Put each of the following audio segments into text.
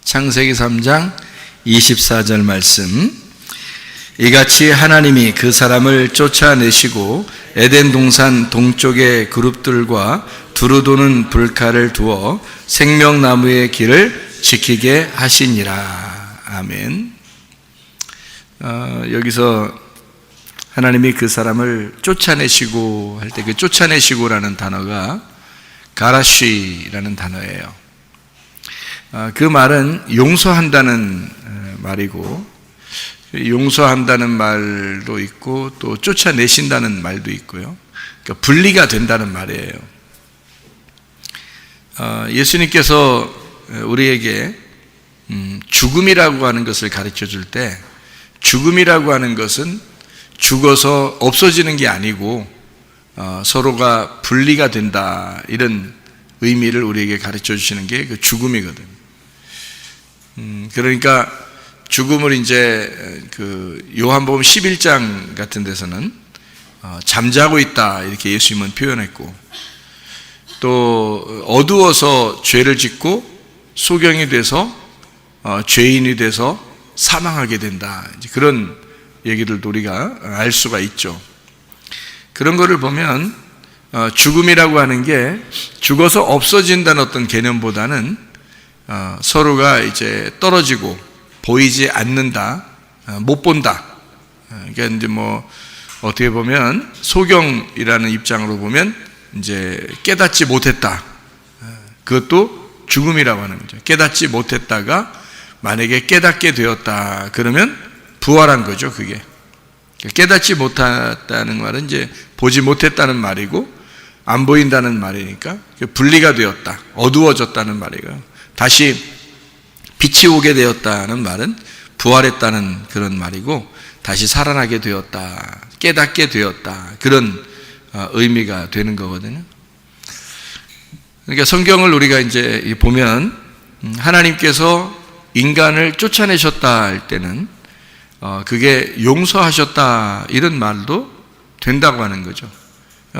창세기 3장 24절 말씀. 이같이 하나님이 그 사람을 쫓아내시고 에덴 동산 동쪽의 그룹들과 두루 도는 불칼을 두어 생명나무의 길을 지키게 하시니라. 아멘. 여기서 하나님이 그 사람을 쫓아내시고 할 때 그 쫓아내시고라는 단어가 가라쉬라는 단어예요. 그 말은 용서한다는 말이고, 용서한다는 말도 있고 또 쫓아내신다는 말도 있고요. 그러니까 분리가 된다는 말이에요. 예수님께서 우리에게 죽음이라고 하는 것을 가르쳐 줄 때, 죽음이라고 하는 것은 죽어서 없어지는 게 아니고 서로가 분리가 된다, 이런 의미를 우리에게 가르쳐 주시는 게 그 죽음이거든요. 그러니까 죽음을 이제 그 요한복음 11장 같은 데서는 잠자고 있다, 이렇게 예수님은 표현했고, 또 어두워서 죄를 짓고 소경이 돼서 죄인이 돼서 사망하게 된다, 이제 그런 얘기들도 우리가 알 수가 있죠. 그런 거를 보면 죽음이라고 하는 게 죽어서 없어진다는 어떤 개념보다는 서로가 이제 떨어지고 보이지 않는다, 못 본다. 그러니까 이제 뭐 어떻게 보면 소경이라는 입장으로 보면 이제 깨닫지 못했다. 그것도 죽음이라고 하는 거죠. 깨닫지 못했다가 만약에 깨닫게 되었다, 그러면 부활한 거죠, 그게. 깨닫지 못했다는 말은 이제 보지 못했다는 말이고, 안 보인다는 말이니까 분리가 되었다, 어두워졌다는 말이고요. 다시 빛이 오게 되었다는 말은 부활했다는 그런 말이고, 다시 살아나게 되었다, 깨닫게 되었다, 그런 의미가 되는 거거든요. 그러니까 성경을 우리가 이제 보면 하나님께서 인간을 쫓아내셨다 할 때는 그게 용서하셨다, 이런 말도 된다고 하는 거죠.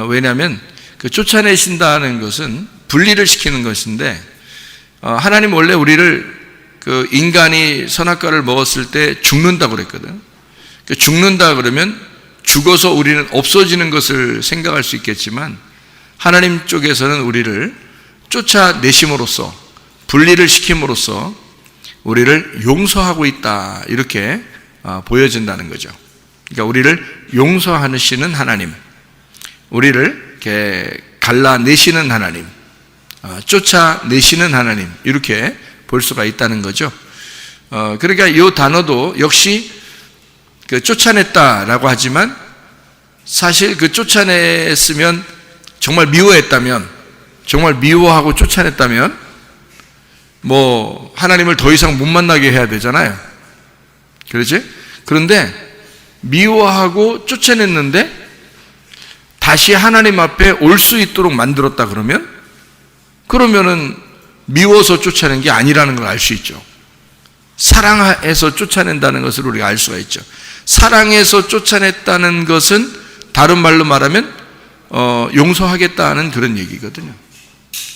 왜냐하면 그 쫓아내신다는 것은 분리를 시키는 것인데, 하나님 원래 우리를 그 인간이 선악과를 먹었을 때 죽는다고 그랬거든. 죽는다 그러면 죽어서 우리는 없어지는 것을 생각할 수 있겠지만, 하나님 쪽에서는 우리를 쫓아내심으로써, 분리를 시킴으로써 우리를 용서하고 있다, 이렇게 보여진다는 거죠. 그러니까 우리를 용서하시는 하나님, 우리를 이렇게 갈라내시는 하나님, 쫓아내시는 하나님, 이렇게 볼 수가 있다는 거죠. 그러니까 이 단어도 역시 그 쫓아냈다라고 하지만, 사실 그 쫓아냈으면, 정말 미워했다면, 정말 미워하고 쫓아냈다면 뭐 하나님을 더 이상 못 만나게 해야 되잖아요. 그렇지? 그런데 미워하고 쫓아냈는데 다시 하나님 앞에 올 수 있도록 만들었다 그러면은 미워서 쫓아낸 게 아니라는 걸 알 수 있죠. 사랑해서 쫓아낸다는 것을 우리가 알 수가 있죠. 사랑해서 쫓아냈다는 것은 다른 말로 말하면 용서하겠다는 그런 얘기거든요.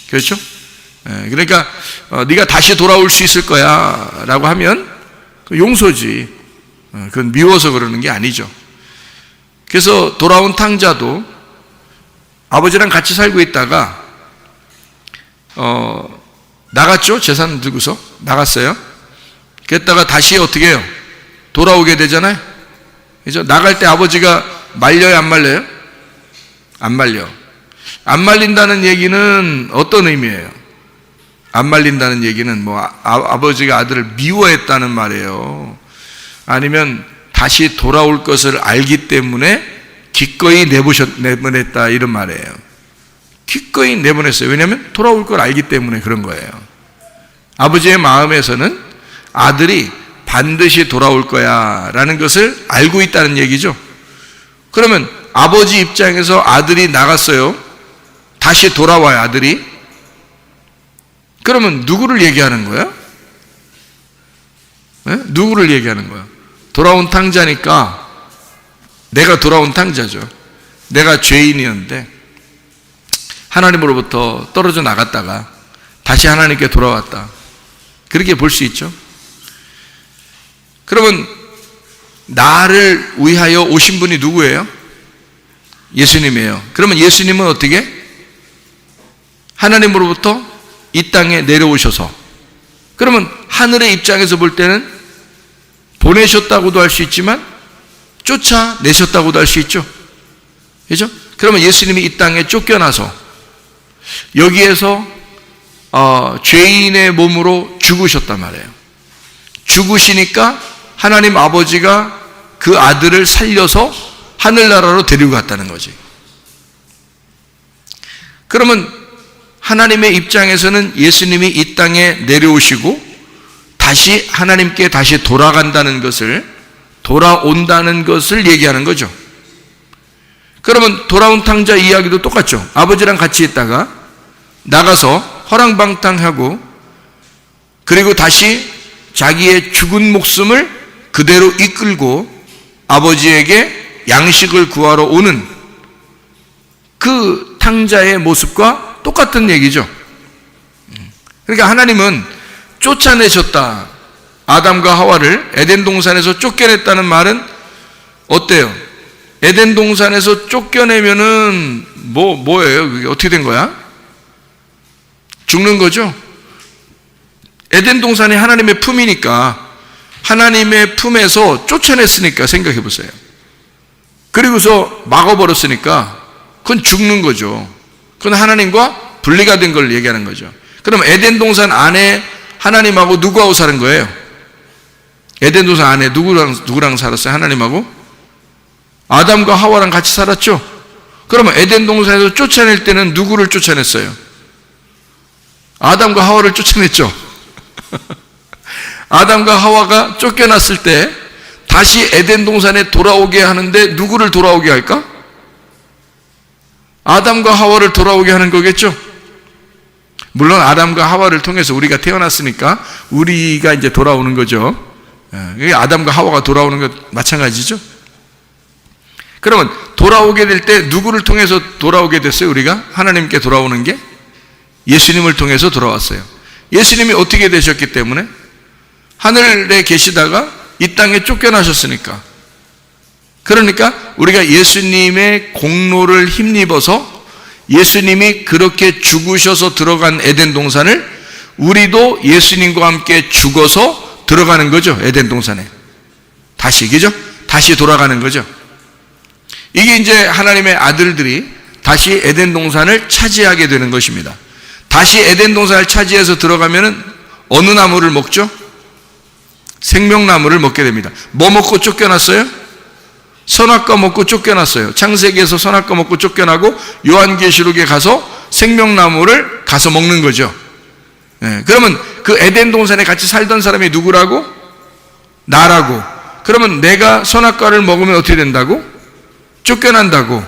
그렇죠? 그러니까 네가 다시 돌아올 수 있을 거야 라고 하면 용서지, 그건 미워서 그러는 게 아니죠. 그래서 돌아온 탕자도 아버지랑 같이 살고 있다가 나갔죠. 재산 들고서 나갔어요. 그랬다가 다시 어떻게 해요? 돌아오게 되잖아요. 그죠? 나갈 때 아버지가 말려요, 안 말려요? 안 말려. 안 말린다는 얘기는 어떤 의미예요? 안 말린다는 얘기는 뭐 아버지가 아들을 미워했다는 말이에요. 아니면 다시 돌아올 것을 알기 때문에 기꺼이 내보냈다, 이런 말이에요. 기꺼이 내보냈어요. 왜냐하면 돌아올 걸 알기 때문에 그런 거예요. 아버지의 마음에서는 아들이 반드시 돌아올 거야 라는 것을 알고 있다는 얘기죠. 그러면 아버지 입장에서 아들이 나갔어요. 다시 돌아와요, 아들이. 그러면 누구를 얘기하는 거예요? 네? 누구를 얘기하는 거예요? 돌아온 탕자니까 내가 돌아온 탕자죠. 내가 죄인이었는데 하나님으로부터 떨어져 나갔다가 다시 하나님께 돌아왔다. 그렇게 볼 수 있죠. 그러면 나를 위하여 오신 분이 누구예요? 예수님이에요. 그러면 예수님은 어떻게? 하나님으로부터 이 땅에 내려오셔서, 그러면 하늘의 입장에서 볼 때는 보내셨다고도 할 수 있지만 쫓아내셨다고도 할 수 있죠. 그죠? 그러면 예수님이 이 땅에 쫓겨나서 여기에서 죄인의 몸으로 죽으셨단 말이에요. 죽으시니까 하나님 아버지가 그 아들을 살려서 하늘나라로 데리고 갔다는 거지. 그러면 하나님의 입장에서는 예수님이 이 땅에 내려오시고 다시 하나님께 다시 돌아간다는 것을, 돌아온다는 것을 얘기하는 거죠. 그러면 돌아온 탕자 이야기도 똑같죠. 아버지랑 같이 있다가 나가서 허랑방탕하고 그리고 다시 자기의 죽은 목숨을 그대로 이끌고 아버지에게 양식을 구하러 오는 그 탕자의 모습과 똑같은 얘기죠. 그러니까 하나님은 쫓아내셨다. 아담과 하와를 에덴 동산에서 쫓겨냈다는 말은 어때요? 에덴 동산에서 쫓겨내면은 뭐예요? 그게 어떻게 된 거야? 죽는 거죠. 에덴 동산이 하나님의 품이니까, 하나님의 품에서 쫓아냈으니까 생각해 보세요. 그리고서 막아버렸으니까 그건 죽는 거죠. 그건 하나님과 분리가 된 걸 얘기하는 거죠. 그럼 에덴 동산 안에 하나님하고 누구하고 사는 거예요? 에덴 동산 안에 누구랑 살았어요? 하나님하고? 아담과 하와랑 같이 살았죠? 그러면 에덴 동산에서 쫓아낼 때는 누구를 쫓아냈어요? 아담과 하와를 쫓아냈죠? 아담과 하와가 쫓겨났을 때 다시 에덴 동산에 돌아오게 하는데 누구를 돌아오게 할까? 아담과 하와를 돌아오게 하는 거겠죠? 물론 아담과 하와를 통해서 우리가 태어났으니까 우리가 이제 돌아오는 거죠. 아담과 하와가 돌아오는 것 마찬가지죠. 그러면 돌아오게 될 때 누구를 통해서 돌아오게 됐어요? 우리가 하나님께 돌아오는 게 예수님을 통해서 돌아왔어요. 예수님이 어떻게 되셨기 때문에? 하늘에 계시다가 이 땅에 쫓겨나셨으니까. 그러니까 우리가 예수님의 공로를 힘입어서 예수님이 그렇게 죽으셔서 들어간 에덴 동산을 우리도 예수님과 함께 죽어서 들어가는 거죠. 에덴 동산에 다시, 그죠? 다시 돌아가는 거죠. 이게 이제 하나님의 아들들이 다시 에덴 동산을 차지하게 되는 것입니다. 다시 에덴 동산을 차지해서 들어가면은 어느 나무를 먹죠? 생명나무를 먹게 됩니다. 뭐 먹고 쫓겨났어요? 선악과 먹고 쫓겨났어요. 창세기에서 선악과 먹고 쫓겨나고 요한계시록에 가서 생명나무를 가서 먹는 거죠. 그러면 그 에덴 동산에 같이 살던 사람이 누구라고? 나라고. 그러면 내가 선악과를 먹으면 어떻게 된다고? 쫓겨난다고.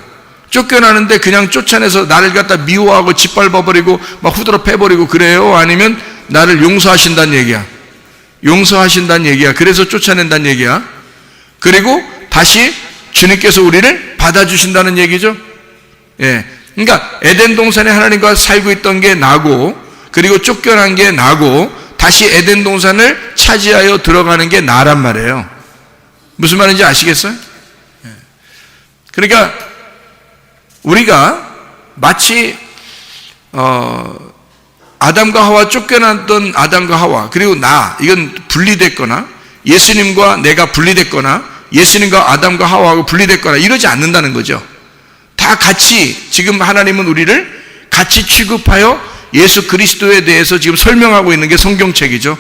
쫓겨나는데 그냥 쫓아내서 나를 갖다 미워하고 짓밟아버리고 막 후드러 패버리고 그래요? 아니면 나를 용서하신다는 얘기야? 용서하신다는 얘기야. 그래서 쫓아낸다는 얘기야. 그리고 다시 주님께서 우리를 받아주신다는 얘기죠. 예. 그러니까 에덴 동산에 하나님과 살고 있던 게 나고, 그리고 쫓겨난 게 나고, 다시 에덴 동산을 차지하여 들어가는 게 나란 말이에요. 무슨 말인지 아시겠어요? 예. 그러니까 우리가 마치 아담과 하와, 쫓겨났던 아담과 하와, 그리고 이건 분리됐거나 예수님과 내가 분리됐거나 예수님과 아담과 하와하고 분리됐거나 이러지 않는다는 거죠. 다 같이, 지금 하나님은 우리를 같이 취급하여 예수 그리스도에 대해서 지금 설명하고 있는 게 성경책이죠.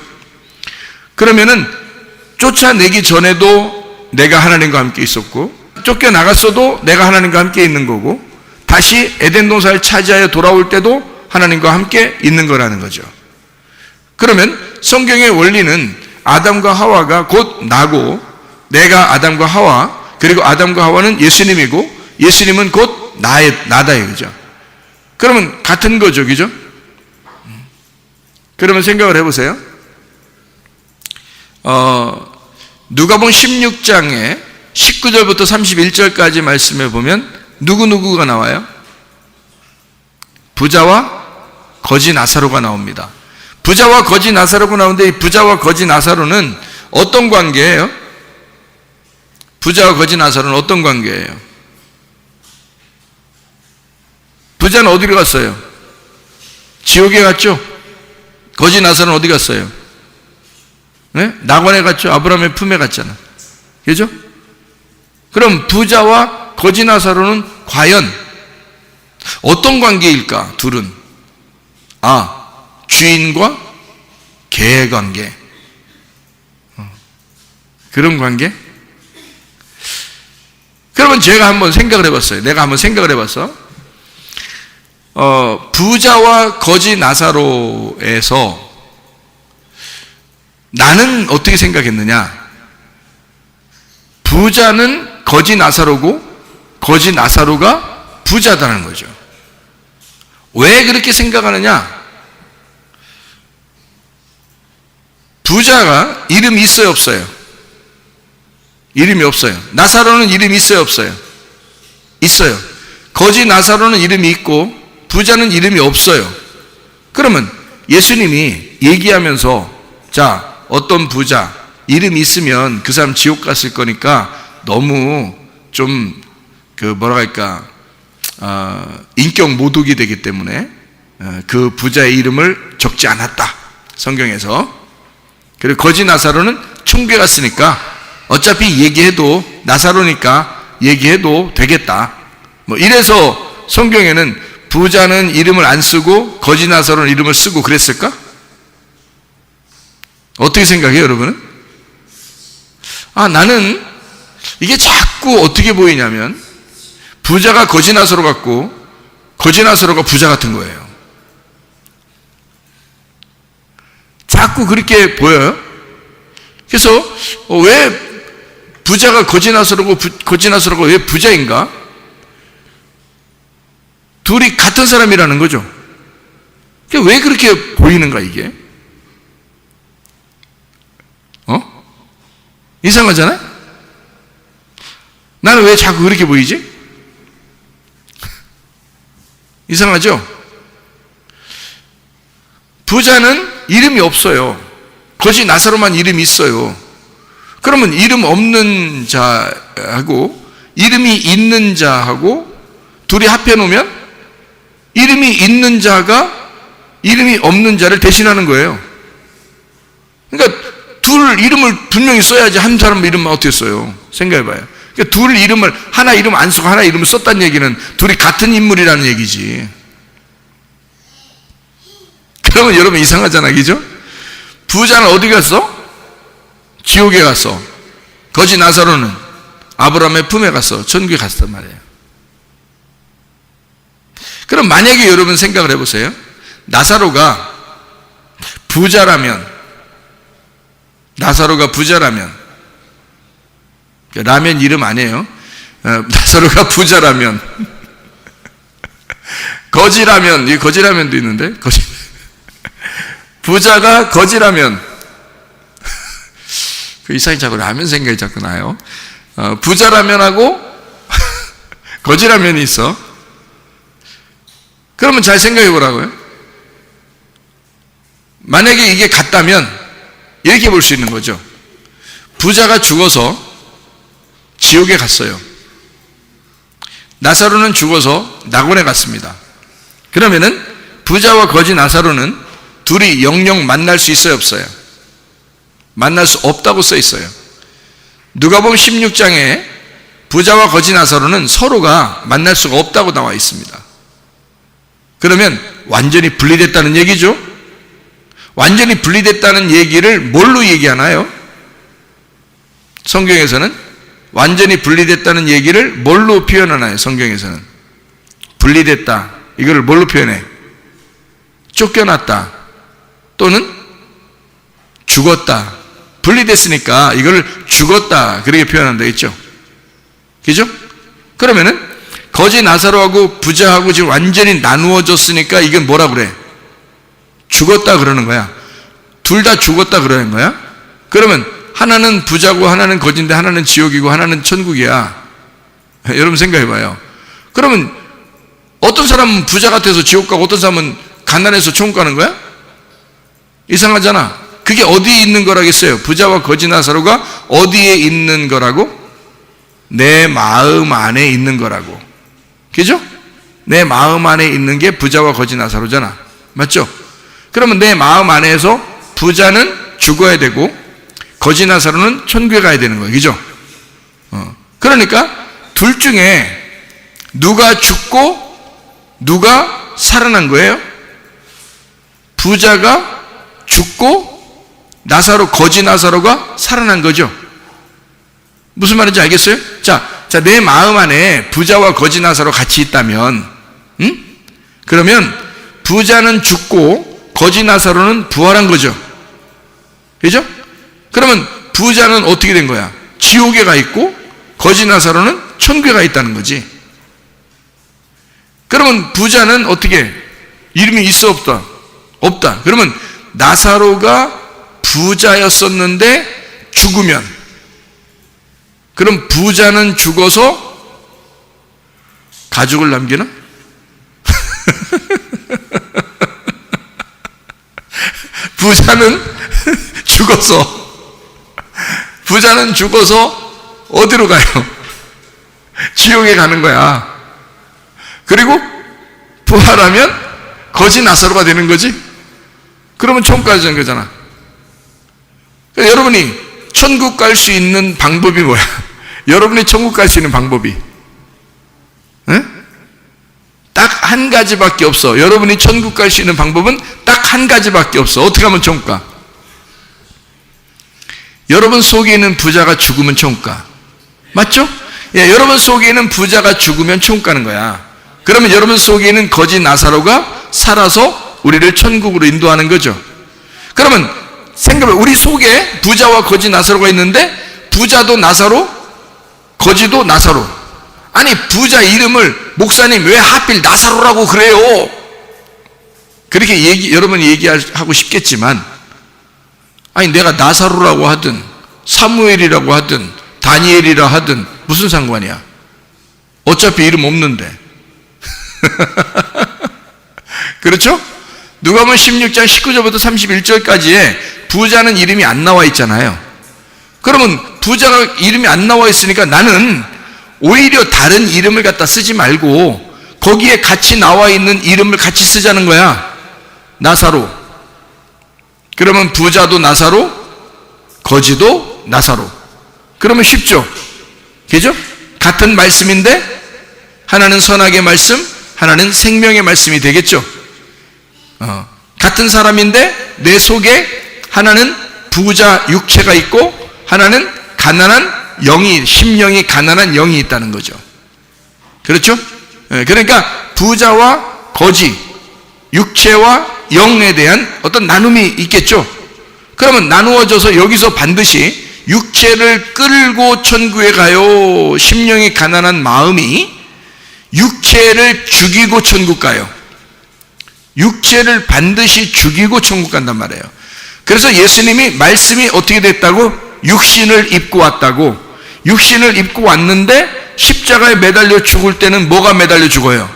그러면은 쫓아내기 전에도 내가 하나님과 함께 있었고, 쫓겨나갔어도 내가 하나님과 함께 있는 거고, 다시 에덴 동산을 차지하여 돌아올 때도 하나님과 함께 있는 거라는 거죠. 그러면 성경의 원리는 아담과 하와가 곧 나고, 내가 아담과 하와, 그리고 아담과 하와는 예수님이고 예수님은 곧 나다 이거죠. 그러면 같은 거죠, 그죠? 그러면 생각을 해보세요. 누가복음 16장에 19절부터 31절까지 말씀해 보면 누구누구가 나와요? 부자와 거지 나사로가 나옵니다. 부자와 거지 나사로가 나오는데 이 부자와 거지 나사로는 어떤 관계예요? 부자와 거지 나사로는 어떤 관계예요? 부자는 어디로 갔어요? 지옥에 갔죠? 거지 나사로는 어디 갔어요? 네? 낙원에 갔죠? 아브라함의 품에 갔잖아. 그죠? 그럼 부자와 거지 나사로는 과연 어떤 관계일까? 둘은 주인과 개의 관계. 그런 관계? 그러면 제가 한번 생각을 해봤어요. 내가 한번 생각을 해봤어. 부자와 거지 나사로에서 나는 어떻게 생각했느냐? 부자는 거지 나사로고 거지 나사로가 부자다는 거죠. 왜 그렇게 생각하느냐? 부자가 이름이 있어요, 없어요? 이름이 없어요. 나사로는 이름이 있어요, 없어요? 있어요. 거지 나사로는 이름이 있고 부자는 이름이 없어요. 그러면 예수님이 얘기하면서 자, 어떤 부자 이름이 있으면 그 사람 지옥 갔을 거니까 너무 좀 인격 모독이 되기 때문에 그 부자의 이름을 적지 않았다. 성경에서. 그리고 거지 나사로는 천국에 갔으니까 어차피 얘기해도 나사로니까 얘기해도 되겠다. 이래서 성경에는 부자는 이름을 안 쓰고 거지 나사로는 이름을 쓰고 그랬을까? 어떻게 생각해요, 여러분은? 나는 이게 자꾸 어떻게 보이냐면 부자가 거지 나사로 같고 거지 나사로가 부자 같은 거예요. 자꾸 그렇게 보여요. 그래서 왜 부자가 거지 나사로고 거지 나사로가 왜 부자인가? 둘이 같은 사람이라는 거죠. 왜 그렇게 보이는가 이게? 이상하잖아요? 나는 왜 자꾸 그렇게 보이지? 이상하죠? 부자는 이름이 없어요. 거지 나사로만 이름이 있어요. 그러면 이름 없는 자하고 이름이 있는 자하고 둘이 합해 놓으면 이름이 있는 자가 이름이 없는 자를 대신하는 거예요. 그러니까 둘 이름을 분명히 써야지 한 사람 이름만 어떻게 써요? 생각해봐요. 그러니까 둘 이름을 하나 이름 안 쓰고 하나 이름을 썼다는 얘기는 둘이 같은 인물이라는 얘기지. 그러면 여러분 이상하잖아, 그죠? 부자는 어디 갔어? 지옥에 갔어. 거지 나사로는 아브라함의 품에 갔어. 천국에 갔단 말이에요. 그럼 만약에 여러분 생각을 해보세요. 나사로가 부자라면 라면 이름 아니에요. 나사로가 부자라면 거지라면, 이 거지라면도 있는데 부자가 거지라면 그 이상이 자꾸 라면 생각이 자꾸 나요. 부자라면하고 거지라면이 있어. 그러면 잘 생각해 보라고요. 만약에 이게 같다면 이렇게 볼 수 있는 거죠. 부자가 죽어서 지옥에 갔어요. 나사로는 죽어서 낙원에 갔습니다. 그러면은 부자와 거지 나사로는 둘이 영영 만날 수 있어요, 없어요? 만날 수 없다고 써 있어요. 누가복음 16장에 부자와 거지 나사로는 서로가 만날 수가 없다고 나와 있습니다. 그러면 완전히 분리됐다는 얘기죠. 완전히 분리됐다는 얘기를 뭘로 얘기하나요? 성경에서는 완전히 분리됐다는 얘기를 뭘로 표현하나요? 성경에서는 분리됐다, 이거를 뭘로 표현해? 쫓겨났다 또는 죽었다. 분리됐으니까 이걸 죽었다 그렇게 표현한다 했죠. 그죠? 그러면은 거지 나사로하고 부자하고 지금 완전히 나누어졌으니까 이건 뭐라 그래? 죽었다 그러는 거야. 둘 다 죽었다 그러는 거야. 그러면 하나는 부자고 하나는 거지인데 하나는 지옥이고 하나는 천국이야. 여러분 생각해봐요. 그러면 어떤 사람은 부자 같아서 지옥 가고 어떤 사람은 가난해서 천국 가는 거야? 이상하잖아. 그게 어디에 있는 거라겠어요? 부자와 거지 나사로가 어디에 있는 거라고? 내 마음 안에 있는 거라고. 그죠? 내 마음 안에 있는 게 부자와 거지 나사로잖아. 맞죠? 그러면 내 마음 안에서 부자는 죽어야 되고 거지 나사로는 천국에 가야 되는 거예요. 그죠? 그러니까 둘 중에 누가 죽고 누가 살아난 거예요? 부자가 죽고 나사로, 거지 나사로가 살아난 거죠. 무슨 말인지 알겠어요? 자, 내 마음 안에 부자와 거지 나사로 같이 있다면, 그러면 부자는 죽고 거지 나사로는 부활한 거죠. 그죠? 그러면 부자는 어떻게 된 거야? 지옥에 가 있고 거지 나사로는 천국에 가 있다는 거지. 그러면 부자는 어떻게? 이름이 있어 없다? 없다. 그러면 나사로가 부자였었는데 죽으면, 그럼 부자는 죽어서 가족을 남기나? 부자는 죽어서 어디로 가요? 지옥에 가는 거야. 그리고 부활하면 거지 나사로가 되는 거지. 그러면 천국 가는 거잖아. 여러분이 천국 갈 수 있는 방법이 뭐야? 여러분이 천국 갈 수 있는 방법이 딱 한 가지밖에 없어. 여러분이 천국 갈 수 있는 방법은 딱 한 가지밖에 없어. 어떻게 하면 천국 가? 여러분 속에 있는 부자가 죽으면 천국 가. 맞죠? 예, 여러분 속에 있는 부자가 죽으면 천국 가는 거야. 그러면 여러분 속에 있는 거지 나사로가 살아서 우리를 천국으로 인도하는 거죠. 그러면 생각해, 우리 속에 부자와 거지 나사로가 있는데 부자도 나사로, 거지도 나사로. 아니, 부자 이름을 목사님 왜 하필 나사로라고 그래요? 그렇게 여러분이 얘기하고 싶겠지만, 아니 내가 나사로라고 하든 사무엘이라고 하든 다니엘이라 하든 무슨 상관이야? 어차피 이름 없는데. 그렇죠? 누가복음 16장 19절부터 31절까지에 부자는 이름이 안 나와 있잖아요. 그러면 부자가 이름이 안 나와 있으니까 나는 오히려 다른 이름을 갖다 쓰지 말고 거기에 같이 나와 있는 이름을 같이 쓰자는 거야. 나사로. 그러면 부자도 나사로, 거지도 나사로. 그러면 쉽죠? 그죠? 같은 말씀인데 하나는 선악의 말씀, 하나는 생명의 말씀이 되겠죠? 같은 사람인데 내 속에 하나는 부자 육체가 있고 하나는 가난한 영이, 심령이 가난한 영이 있다는 거죠. 그렇죠? 그러니까 부자와 거지, 육체와 영에 대한 어떤 나눔이 있겠죠. 그러면 나누어져서 여기서 반드시 육체를 끌고 천국에 가요. 심령이 가난한 마음이 육체를 죽이고 천국 가요. 육체를 반드시 죽이고 천국 간단 말이에요. 그래서 예수님이 말씀이 어떻게 됐다고? 육신을 입고 왔다고. 육신을 입고 왔는데 십자가에 매달려 죽을 때는 뭐가 매달려 죽어요?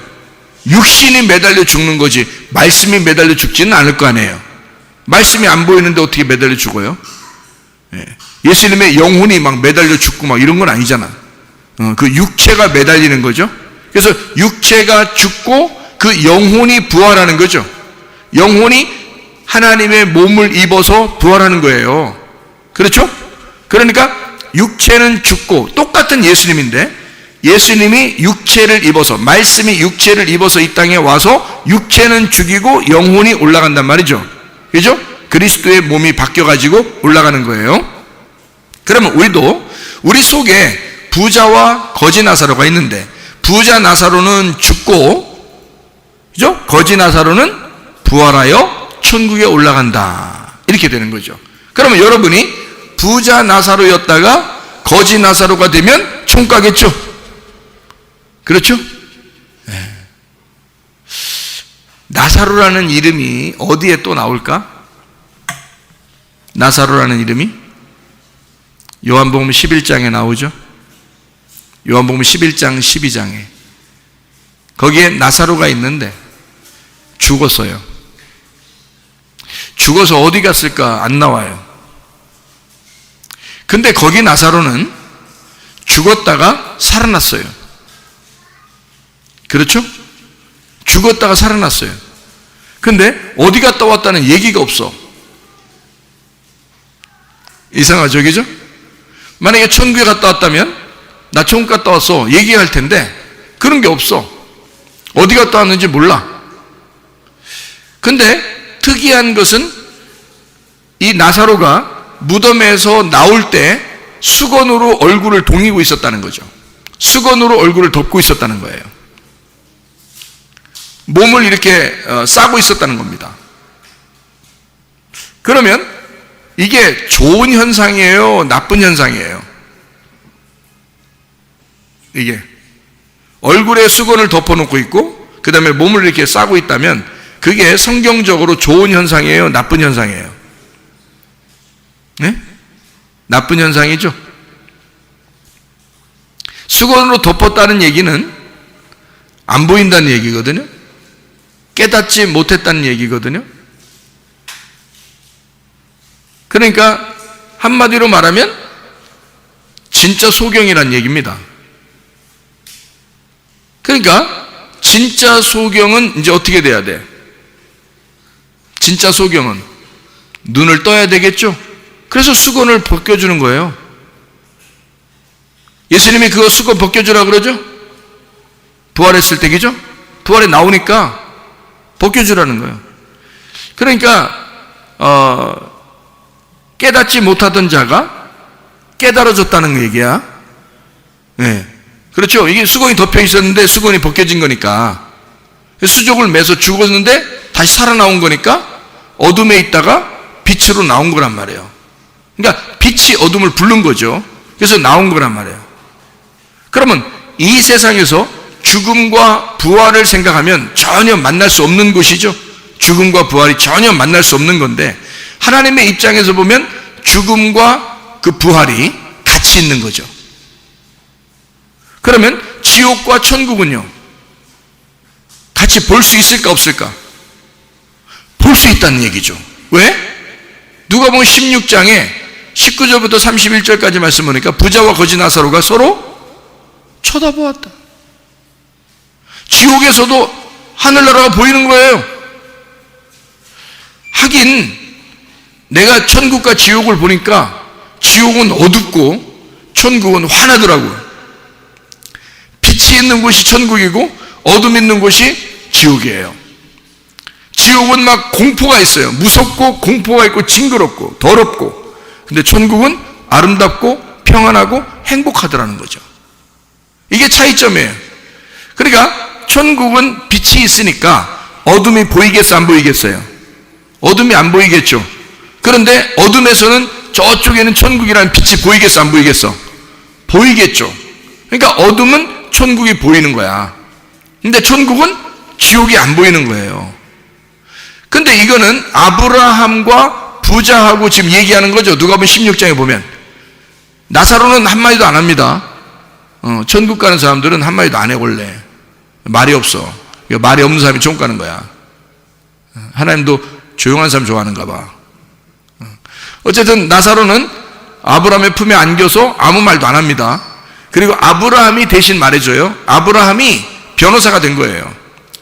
육신이 매달려 죽는 거지 말씀이 매달려 죽지는 않을 거 아니에요. 말씀이 안 보이는데 어떻게 매달려 죽어요? 예수님의 영혼이 막 매달려 죽고 막 이런 건 아니잖아. 그 육체가 매달리는 거죠. 그래서 육체가 죽고 그 영혼이 부활하는 거죠. 영혼이 하나님의 몸을 입어서 부활하는 거예요. 그렇죠? 그러니까 육체는 죽고, 똑같은 예수님인데 예수님이 육체를 입어서, 말씀이 육체를 입어서 이 땅에 와서 육체는 죽이고 영혼이 올라간단 말이죠. 그죠? 그리스도의 몸이 바뀌어가지고 올라가는 거예요. 그러면 우리도 우리 속에 부자와 거지 나사로가 있는데 부자 나사로는 죽고, 그죠? 거지 나사로는 부활하여 천국에 올라간다. 이렇게 되는 거죠. 그러면 여러분이 부자 나사로였다가 거지 나사로가 되면 천국 가겠죠? 그렇죠? 네. 나사로라는 이름이 어디에 또 나올까? 나사로라는 이름이 요한복음 11장에 나오죠. 요한복음 11장 12장에 거기에 나사로가 있는데 죽었어요. 죽어서 어디 갔을까? 안 나와요. 근데 거기 나사로는 죽었다가 살아났어요. 그렇죠? 죽었다가 살아났어요. 근데 어디 갔다 왔다는 얘기가 없어. 이상하죠, 그죠? 만약에 천국에 갔다 왔다면 나 천국 갔다 왔어 얘기할 텐데 그런 게 없어. 어디 갔다 왔는지 몰라. 근데 특이한 것은 이 나사로가 무덤에서 나올 때 수건으로 얼굴을 동이고 있었다는 거죠. 수건으로 얼굴을 덮고 있었다는 거예요. 몸을 이렇게 싸고 있었다는 겁니다. 그러면 이게 좋은 현상이에요? 나쁜 현상이에요? 이게 얼굴에 수건을 덮어놓고 있고 그 다음에 몸을 이렇게 싸고 있다면 그게 성경적으로 좋은 현상이에요? 나쁜 현상이에요? 네? 나쁜 현상이죠. 수건으로 덮었다는 얘기는 안 보인다는 얘기거든요. 깨닫지 못했다는 얘기거든요. 그러니까 한마디로 말하면 진짜 소경이란 얘기입니다. 그러니까 진짜 소경은 이제 어떻게 돼야 돼? 진짜 소경은 눈을 떠야 되겠죠? 그래서 수건을 벗겨주는 거예요. 예수님이 그거 수건 벗겨주라 그러죠? 부활했을 때기죠? 부활에 나오니까 벗겨주라는 거예요. 그러니까 깨닫지 못하던 자가 깨달아졌다는 얘기야. 네. 그렇죠. 이게 수건이 덮여 있었는데 수건이 벗겨진 거니까. 수족을 매서 죽었는데 다시 살아나온 거니까 어둠에 있다가 빛으로 나온 거란 말이에요. 그러니까 빛이 어둠을 부른 거죠. 그래서 나온 거란 말이에요. 그러면 이 세상에서 죽음과 부활을 생각하면 전혀 만날 수 없는 곳이죠. 죽음과 부활이 전혀 만날 수 없는 건데 하나님의 입장에서 보면 죽음과 그 부활이 같이 있는 거죠. 그러면 지옥과 천국은요, 같이 볼 수 있을까 없을까? 볼 수 있다는 얘기죠. 왜? 누가복음 16장에 19절부터 31절까지 말씀 보니까 부자와 거지 나사로가 서로 쳐다보았다. 지옥에서도 하늘나라가 보이는 거예요. 하긴 내가 천국과 지옥을 보니까 지옥은 어둡고 천국은 환하더라고요. 빛이 있는 곳이 천국이고 어둠 있는 곳이 지옥이에요. 지옥은 막 공포가 있어요. 무섭고 공포가 있고 징그럽고 더럽고. 근데 천국은 아름답고 평안하고 행복하더라는 거죠. 이게 차이점이에요. 그러니까 천국은 빛이 있으니까 어둠이 보이겠어 안 보이겠어요? 어둠이 안 보이겠죠. 그런데 어둠에서는 저쪽에는 천국이라는 빛이 보이겠어 안 보이겠어? 보이겠죠. 그러니까 어둠은 천국이 보이는 거야. 근데 천국은 지옥이 안 보이는 거예요. 근데 이거는 아브라함과 부자하고 지금 얘기하는 거죠. 누가복음 16장에 보면 나사로는 한마디도 안 합니다. 천국 가는 사람들은 한마디도 안 해 원래. 말이 없어. 말이 없는 사람이 천국 가는 거야. 하나님도 조용한 사람 좋아하는가 봐. 어쨌든 나사로는 아브라함의 품에 안겨서 아무 말도 안 합니다. 그리고 아브라함이 대신 말해줘요. 아브라함이 변호사가 된 거예요.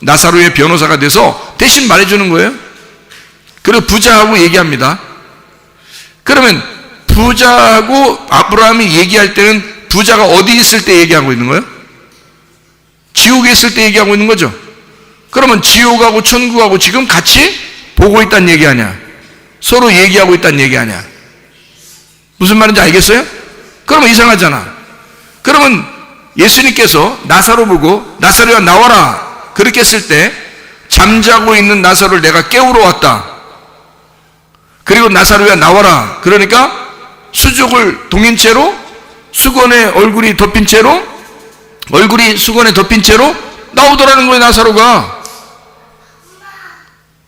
나사로의 변호사가 돼서 대신 말해주는 거예요. 그리고 부자하고 얘기합니다. 그러면 부자하고 아브라함이 얘기할 때는 부자가 어디 있을 때 얘기하고 있는 거예요? 지옥에 있을 때 얘기하고 있는 거죠. 그러면 지옥하고 천국하고 지금 같이 보고 있다는 얘기 아니야? 서로 얘기하고 있다는 얘기 아니야? 무슨 말인지 알겠어요? 그러면 이상하잖아. 그러면 예수님께서 나사로 보고 나사로야 나와라 그렇게 했을 때 잠자고 있는 나사로를 내가 깨우러 왔다. 그리고 나사로야 나와라 그러니까 수족을 동인 채로 수건에 얼굴이 덮인 채로 얼굴이 수건에 덮인 채로 나오더라는 거예요. 나사로가.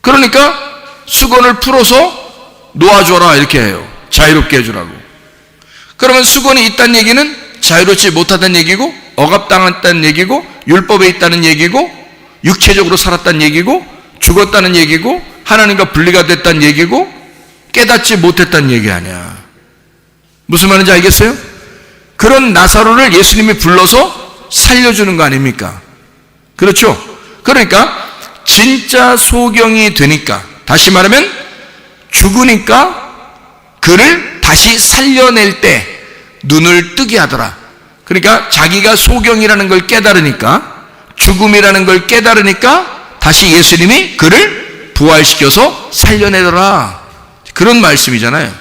그러니까 수건을 풀어서 놓아줘라 이렇게 해요. 자유롭게 해주라고. 그러면 수건이 있다는 얘기는 자유롭지 못하다는 얘기고 억압당했다는 얘기고 율법에 있다는 얘기고 육체적으로 살았다는 얘기고 죽었다는 얘기고 하나님과 분리가 됐다는 얘기고 깨닫지 못했다는 얘기 아니야. 무슨 말인지 알겠어요? 그런 나사로를 예수님이 불러서 살려주는 거 아닙니까? 그렇죠? 그러니까 진짜 소경이 되니까, 다시 말하면 죽으니까 그를 다시 살려낼 때 눈을 뜨게 하더라. 그러니까 자기가 소경이라는 걸 깨달으니까, 죽음이라는 걸 깨달으니까 다시 예수님이 그를 부활시켜서 살려내더라. 그런 말씀이잖아요.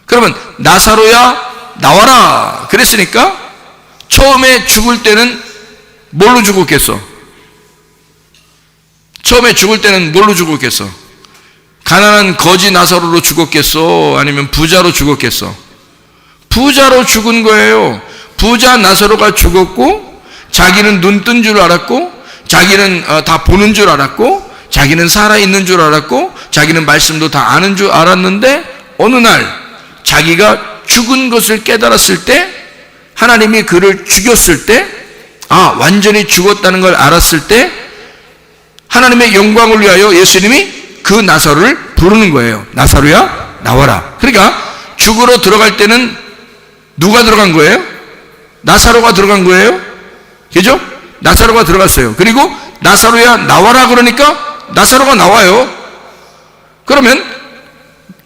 그러면 나사로야 나와라 그랬으니까 처음에 죽을 때는 뭘로 죽었겠어? 처음에 죽을 때는 뭘로 죽었겠어? 가난한 거지 나사로로 죽었겠어? 아니면 부자로 죽었겠어? 부자로 죽은 거예요. 부자 나사로가 죽었고, 자기는 눈 뜬 줄 알았고, 자기는 다 보는 줄 알았고, 자기는 살아있는 줄 알았고, 자기는 말씀도 다 아는 줄 알았는데, 어느 날 자기가 죽은 것을 깨달았을 때, 하나님이 그를 죽였을 때, 완전히 죽었다는 걸 알았을 때, 하나님의 영광을 위하여 예수님이 그 나사로를 부르는 거예요. 나사로야 나와라. 그러니까 죽으러 들어갈 때는 누가 들어간 거예요? 나사로가 들어간 거예요. 그죠? 나사로가 들어갔어요. 그리고 나사로야 나와라 그러니까 나사로가 나와요. 그러면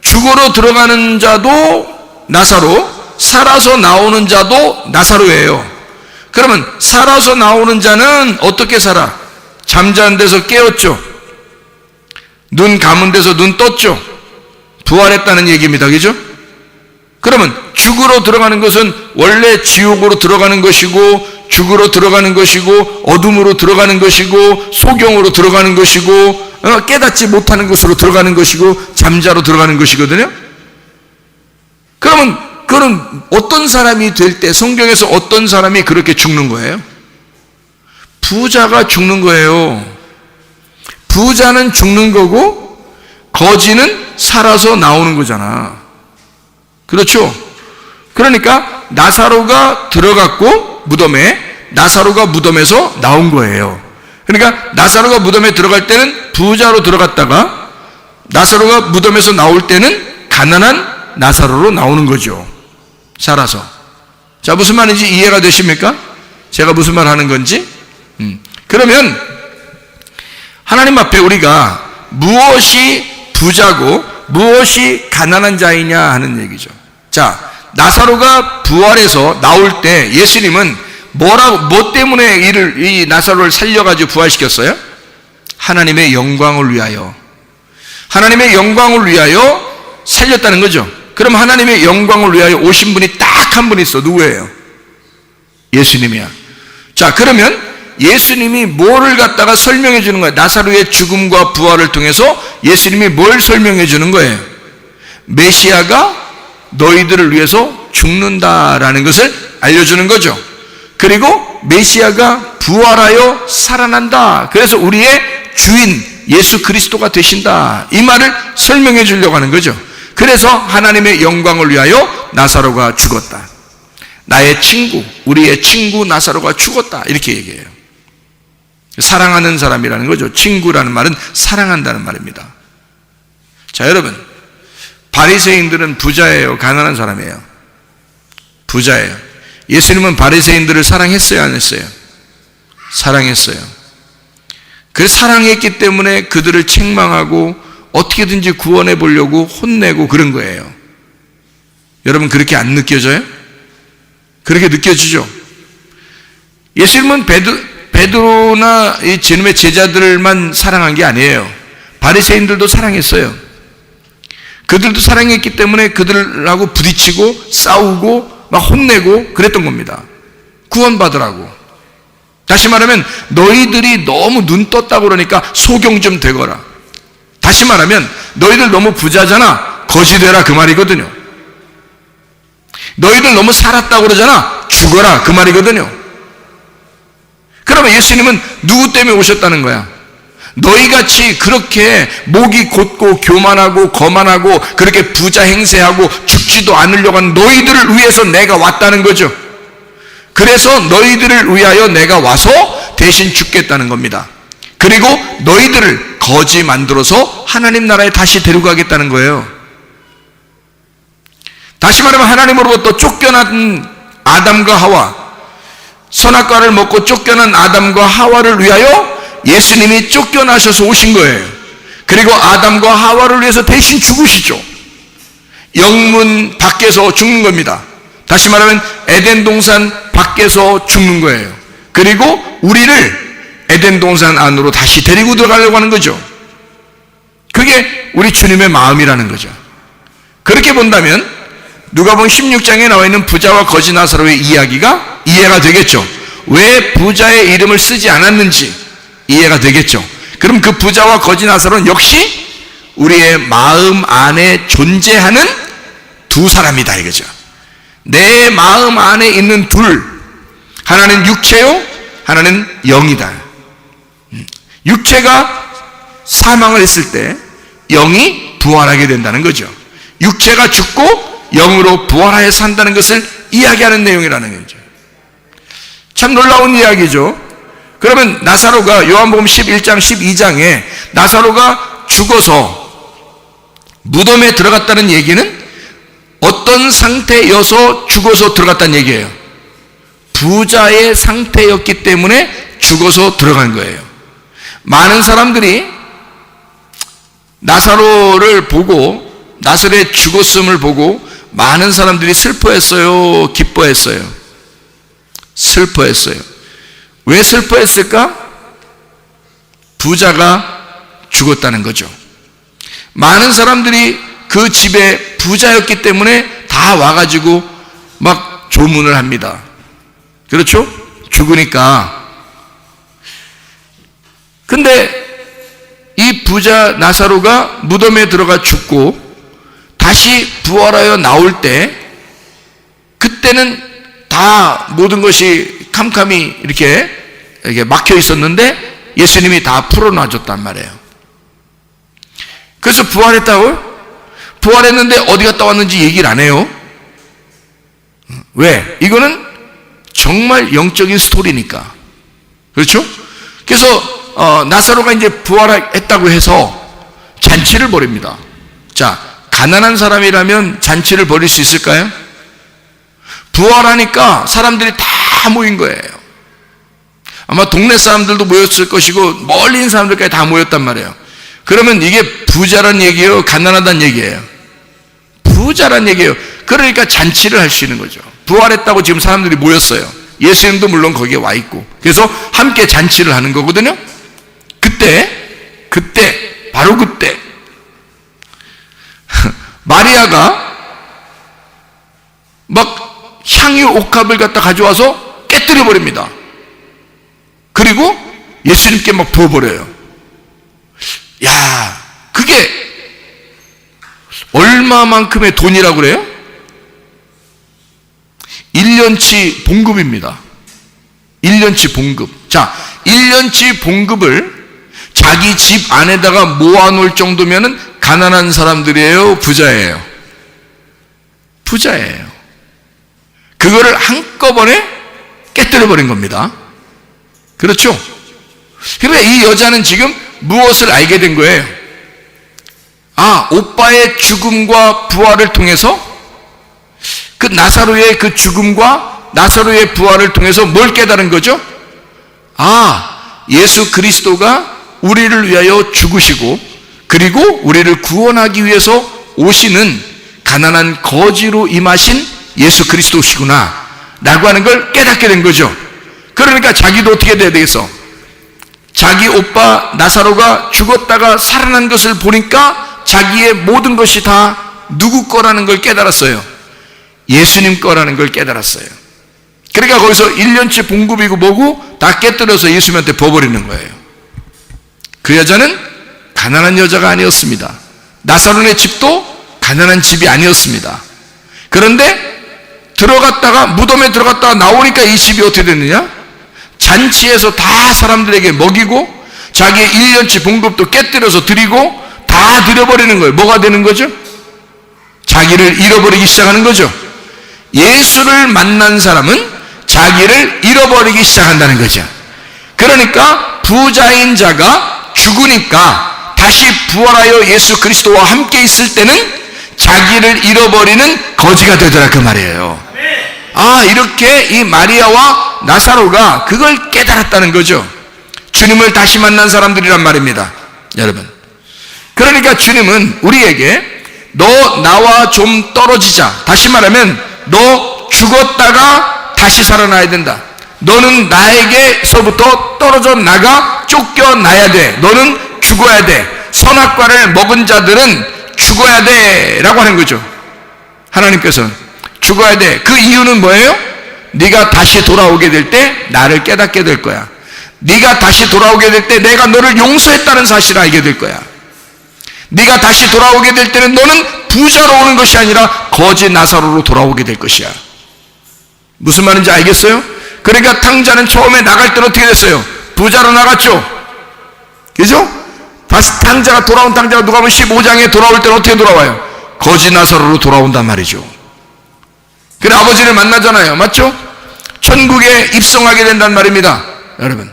죽으러 들어가는 자도 나사로, 살아서 나오는 자도 나사로예요. 그러면 살아서 나오는 자는 어떻게 살아? 잠자는 데서 깨었죠. 눈 감은 데서 눈 떴죠. 부활했다는 얘기입니다. 그죠? 그러면 죽으러 들어가는 것은 원래 지옥으로 들어가는 것이고, 죽으러 들어가는 것이고, 어둠으로 들어가는 것이고, 소경으로 들어가는 것이고, 깨닫지 못하는 것으로 들어가는 것이고, 잠자로 들어가는 것이거든요. 그러면 그런 어떤 사람이 될 때 성경에서 어떤 사람이 그렇게 죽는 거예요? 부자가 죽는 거예요. 부자는 죽는 거고 거지는 살아서 나오는 거잖아. 그렇죠? 그러니까 나사로가 들어갔고 무덤에, 나사로가 무덤에서 나온 거예요. 그러니까 나사로가 무덤에 들어갈 때는 부자로 들어갔다가 나사로가 무덤에서 나올 때는 가난한 나사로로 나오는 거죠. 살아서. 자, 무슨 말인지 이해가 되십니까? 제가 무슨 말 하는 건지? 그러면 하나님 앞에 우리가 무엇이 부자고 무엇이 가난한 자이냐 하는 얘기죠. 자, 나사로가 부활해서 나올 때 예수님은 뭐 때문에 이 나사로를 살려가지고 부활시켰어요? 하나님의 영광을 위하여. 하나님의 영광을 위하여 살렸다는 거죠. 그럼 하나님의 영광을 위하여 오신 분이 딱 한 분 있어. 누구예요? 예수님이야. 자, 그러면 예수님이 뭐를 갖다가 설명해 주는 거예요? 나사로의 죽음과 부활을 통해서 예수님이 뭘 설명해 주는 거예요? 메시아가 너희들을 위해서 죽는다라는 것을 알려주는 거죠. 그리고 메시아가 부활하여 살아난다. 그래서 우리의 주인 예수 그리스도가 되신다. 이 말을 설명해 주려고 하는 거죠. 그래서 하나님의 영광을 위하여 나사로가 죽었다. 나의 친구, 우리의 친구 나사로가 죽었다. 이렇게 얘기해요. 사랑하는 사람이라는 거죠. 친구라는 말은 사랑한다는 말입니다. 자, 여러분, 바리새인들은 부자예요, 가난한 사람이에요? 부자예요. 예수님은 바리새인들을 사랑했어요, 안 했어요? 사랑했어요. 그 사랑했기 때문에 그들을 책망하고 어떻게든지 구원해 보려고 혼내고 그런 거예요. 여러분, 그렇게 안 느껴져요? 그렇게 느껴지죠? 예수님은 베드로나 이 지금의 제자들만 사랑한 게 아니에요. 바리새인들도 사랑했어요. 그들도 사랑했기 때문에 그들하고 부딪히고 싸우고 막 혼내고 그랬던 겁니다. 구원받으라고. 다시 말하면 너희들이 너무 눈 떴다고 그러니까 소경 좀 되거라. 다시 말하면 너희들 너무 부자잖아, 거지 되라, 그 말이거든요. 너희들 너무 살았다고 그러잖아, 죽어라, 그 말이거든요. 그러면 예수님은 누구 때문에 오셨다는 거야? 너희같이 그렇게 목이 곧고 교만하고 거만하고 그렇게 부자 행세하고 죽지도 않으려고 하는 너희들을 위해서 내가 왔다는 거죠. 그래서 너희들을 위하여 내가 와서 대신 죽겠다는 겁니다. 그리고 너희들을 거지 만들어서 하나님 나라에 다시 데려가겠다는 거예요. 다시 말하면 하나님으로부터 쫓겨난 아담과 하와, 선악과를 먹고 쫓겨난 아담과 하와를 위하여 예수님이 쫓겨나셔서 오신 거예요. 그리고 아담과 하와를 위해서 대신 죽으시죠. 영문 밖에서 죽는 겁니다. 다시 말하면 에덴 동산 밖에서 죽는 거예요. 그리고 우리를 에덴 동산 안으로 다시 데리고 들어가려고 하는 거죠. 그게 우리 주님의 마음이라는 거죠. 그렇게 본다면 누가복음 16장에 나와 있는 부자와 거지 나사로의 이야기가 이해가 되겠죠. 왜 부자의 이름을 쓰지 않았는지 이해가 되겠죠. 그럼 그 부자와 거지 나사로는 역시 우리의 마음 안에 존재하는 두 사람이다 이거죠. 내 마음 안에 있는 둘, 하나는 육체요, 하나는 영이다. 육체가 사망을 했을 때 영이 부활하게 된다는 거죠. 육체가 죽고 영으로 부활하여 산다는 것을 이야기하는 내용이라는 거죠. 참 놀라운 이야기죠. 그러면 나사로가 요한복음 11장 12장에 나사로가 죽어서 무덤에 들어갔다는 얘기는 어떤 상태여서 죽어서 들어갔다는 얘기예요. 부자의 상태였기 때문에 죽어서 들어간 거예요. 많은 사람들이 나사로를 보고, 나사로의 죽었음을 보고 많은 사람들이 슬퍼했어요, 기뻐했어요? 슬퍼했어요. 왜 슬퍼했을까? 부자가 죽었다는 거죠. 많은 사람들이 그 집에 부자였기 때문에 다 와가지고 막 조문을 합니다. 그렇죠? 죽으니까. 근데 이 부자 나사로가 무덤에 들어가 죽고 다시 부활하여 나올 때, 그때는 다 모든 것이 캄캄이 이렇게 막혀 있었는데 예수님이 다 풀어놔줬단 말이에요. 그래서 부활했다고요? 부활했는데 어디 갔다 왔는지 얘기를 안 해요. 왜? 이거는 정말 영적인 스토리니까. 그렇죠? 그래서 나사로가 이제 부활했다고 해서 잔치를 벌입니다. 자, 가난한 사람이라면 잔치를 벌일 수 있을까요? 부활하니까 사람들이 다 모인 거예요. 아마 동네 사람들도 모였을 것이고 멀리 있는 사람들까지 다 모였단 말이에요. 그러면 이게 부자란 얘기예요, 가난하다는 얘기예요? 부자란 얘기예요. 그러니까 잔치를 할 수 있는 거죠. 부활했다고 지금 사람들이 모였어요. 예수님도 물론 거기에 와 있고. 그래서 함께 잔치를 하는 거거든요. 그때 바로 그때 마리아가 막 향유 옥합을 갖다 가져와서 깨뜨려 버립니다. 그리고 예수님께 막 부어버려요. 야, 그게 얼마만큼의 돈이라고 그래요? 1년치 봉급입니다. 1년치 봉급. 자, 1년치 봉급을 자기 집 안에다가 모아놓을 정도면은 가난한 사람들이에요, 부자예요? 부자예요. 그거를 한꺼번에 깨뜨려버린 겁니다. 그렇죠? 그러니까 이 여자는 지금 무엇을 알게 된 거예요? 아, 오빠의 죽음과 부활을 통해서, 그 나사로의 그 죽음과 나사로의 부활을 통해서 뭘 깨달은 거죠? 아, 예수 그리스도가 우리를 위하여 죽으시고 그리고 우리를 구원하기 위해서 오시는 가난한 거지로 임하신 예수 그리스도시구나 라고 하는 걸 깨닫게 된 거죠. 그러니까 자기도 어떻게 돼야 되겠어? 자기 오빠 나사로가 죽었다가 살아난 것을 보니까 자기의 모든 것이 다 누구 거라는 걸 깨달았어요. 예수님 거라는 걸 깨달았어요. 그러니까 거기서 1년치 봉급이고 뭐고 다 깨뜨려서 예수님한테 부어버리는 거예요. 그 여자는 가난한 여자가 아니었습니다. 나사로의 집도 가난한 집이 아니었습니다. 그런데 들어갔다가 무덤에 들어갔다가 나오니까 이 집이 어떻게 됐느냐? 잔치에서 다 사람들에게 먹이고 자기의 1년치 봉급도 깨뜨려서 드리고 다 드려버리는 거예요. 뭐가 되는 거죠? 자기를 잃어버리기 시작하는 거죠. 예수를 만난 사람은 자기를 잃어버리기 시작한다는 거죠. 그러니까 부자인 자가 죽으니까 다시 부활하여 예수 그리스도와 함께 있을 때는 자기를 잃어버리는 거지가 되더라 그 말이에요. 이렇게 이 마리아와 나사로가 그걸 깨달았다는 거죠. 주님을 다시 만난 사람들이란 말입니다, 여러분. 그러니까 주님은 우리에게 너 나와 좀 떨어지자, 다시 말하면 너 죽었다가 다시 살아나야 된다. 너는 나에게서부터 떨어져 나가 쫓겨나야 돼. 너는 죽어야 돼. 선악과를 먹은 자들은 죽어야 돼 라고 하는 거죠. 하나님께서 죽어야 돼. 그 이유는 뭐예요? 네가 다시 돌아오게 될 때 나를 깨닫게 될 거야. 네가 다시 돌아오게 될 때 내가 너를 용서했다는 사실을 알게 될 거야. 네가 다시 돌아오게 될 때는 너는 부자로 오는 것이 아니라 거지 나사로로 돌아오게 될 것이야. 무슨 말인지 알겠어요? 그러니까 탕자는 처음에 나갈 때는 어떻게 됐어요? 부자로 나갔죠. 그죠? 다시 돌아온 탕자가 누가복음 15장에 돌아올 때는 어떻게 돌아와요? 거지 나사로로 돌아온단 말이죠. 그래 아버지를 만나잖아요. 맞죠? 천국에 입성하게 된단 말입니다. 여러분,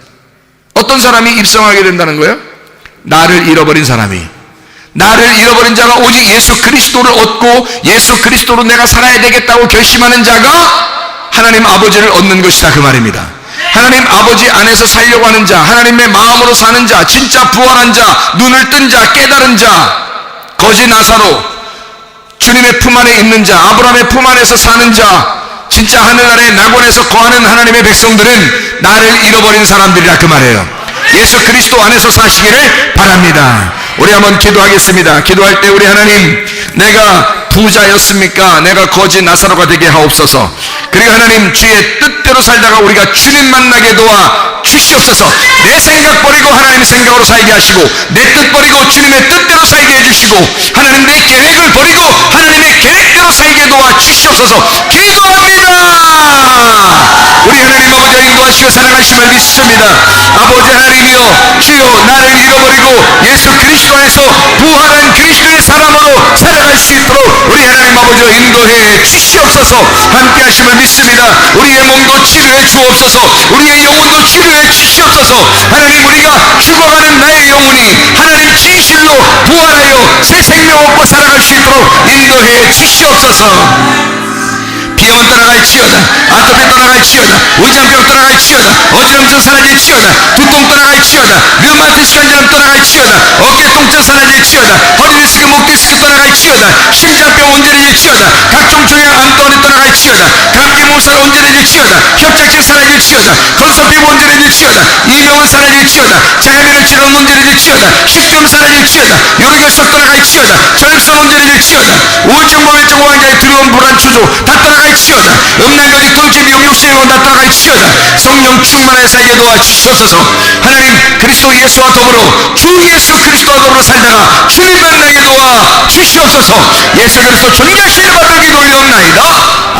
어떤 사람이 입성하게 된다는 거예요? 나를 잃어버린 사람이. 나를 잃어버린 자가 오직 예수 그리스도를 얻고 예수 그리스도로 내가 살아야 되겠다고 결심하는 자가 하나님 아버지를 얻는 것이다 그 말입니다. 하나님 아버지 안에서 살려고 하는 자, 하나님의 마음으로 사는 자, 진짜 부활한 자, 눈을 뜬 자, 깨달은 자, 거지 나사로, 주님의 품 안에 있는 자, 아브라함의 품 안에서 사는 자, 진짜 하늘 아래 낙원에서 거하는 하나님의 백성들은 나를 잃어버린 사람들이라 그 말이에요. 예수 그리스도 안에서 사시기를 바랍니다. 우리 한번 기도하겠습니다. 기도할 때 우리 하나님, 내가 부자였습니까? 내가 거지 나사로가 되게 하옵소서. 그리고 하나님, 주의 뜻대로 살다가 우리가 주님 만나게 도와 주시옵소서. 내 생각 버리고 하나님의 생각으로 살게 하시고, 내 뜻 버리고 주님의 뜻대로 살게 해주시고, 하나님 내 계획을 버리고 하나님의 계획대로 살게 도와 주시옵소서. 기도합니다. 우리 하나님 아버지 인도하시고 사랑하심을 믿습니다. 아버지 하나님이여, 주여 나를 잃어버리고 예수 그리스도 안에서 부활한 그리스도의 사람으로 살아갈 수 있도록 우리 하나님 아버지여 인도해 주시옵소서. 함께 하심을 믿습니다. 우리의 몸도 치료해 주옵소서. 우리의 영혼도 치료해 주시옵소서. 하나님, 우리가 죽어가는 나의 영혼이 하나님 진실로 부활하여 새 생명 얻고 살아갈 수 있도록 인도해 주시옵소서. 비염은 떠나갈지어다. 아토피 떠나갈지어다. 위장병 떠나갈지어다. 어지럼증 사라질지어다. 두통 떠나갈지어다. 류마티스 관절염 떠나갈지어다. 어깨 통증 사라질지어다. 허리 디스크, 목 디스크 떠나갈지어다. 심장병 온전해질지어다. 각종 종양 암덩어리 떠나갈지어다. 감기 몸살 온전해질지어다. 협착증 사라질지어다. 건선피부 온전해질지어다. 이명은 사라질지어다. 자야면을 치료는 온전해질지어다. 식도염 사라질지어다. 요로결석 떠나갈지어다. 저혈선 온전해질지어다. 우울증, 고혈증, 고환자의 두려움, 불안, 초조 다 떠나갈지어다. 음란거리, 통치, 미움, 욕심의 건 다 떠나갈지어다. 성령 충만하여 살게 도와주시옵소서. 하나님, 그리스도 예수와 더불어 주 예수 그리스도와 더불어 살다가 주님 만나게 도와주시옵소서. 예수 그리스도 존귀하신 이름 앞에 기도 올려옵나이다.